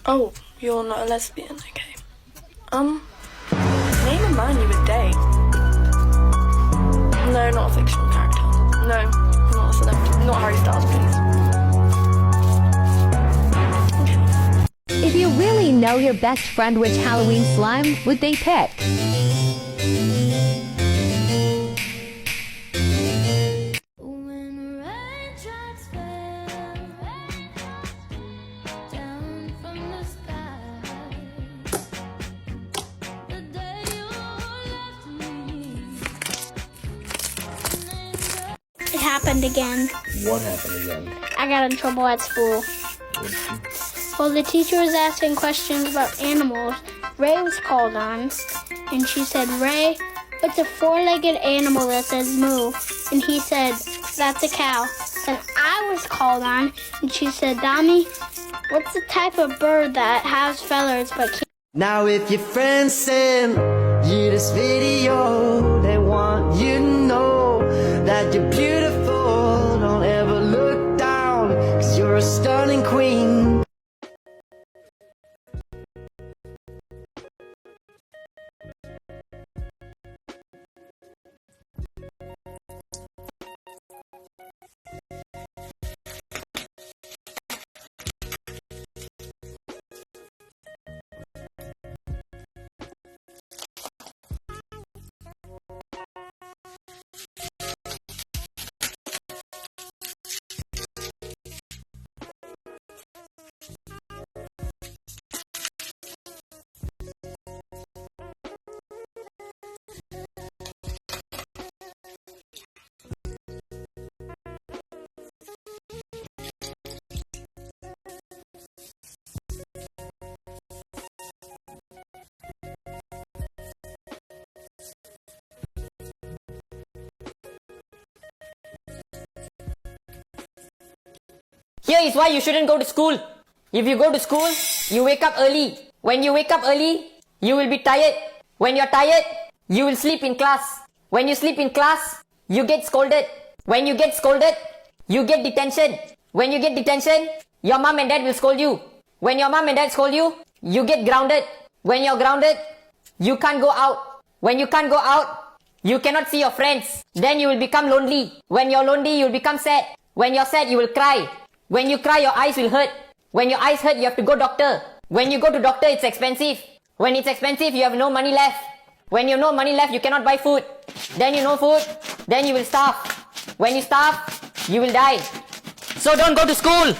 Oh, you're not a lesbian, okay. Name a man you would date. No, not a fictional character. No, not a celebrity. Not Harry Styles, please. If you really know your best friend, which Halloween slime would they pick? It happened again. What happened again? I got in trouble at school. Well, the teacher was asking questions about animals. Ray was called on, and she said, "Ray, what's a four-legged animal that says moo?" And he said, "That's a cow." Then I was called on, and she said, "Dami, what's the type of bird that has feathers but can't?" Now if your friends send you this video, they want you to know that you're beautiful. Don't ever look down, 'cause you're a stunning queen. Here is why you shouldn't go to school. If you go to school, you wake up early. When you wake up early, you will be tired. When you're tired, you will sleep in class. When you sleep in class, you get scolded. When you get scolded, you get detention. When you get detention, your mom and dad will scold you. When your mom and dad scold you, you get grounded. When you're grounded, you can't go out. When you can't go out, you cannot see your friends. Then you will become lonely. When you're lonely, you will become sad. When you're sad, you will cry. When you cry, your eyes will hurt. When your eyes hurt, you have to go doctor. When you go to doctor, it's expensive. When it's expensive, you have no money left. When you have no money left, you cannot buy food. Then you no food, then you will starve. When you starve, you will die. So don't go to school.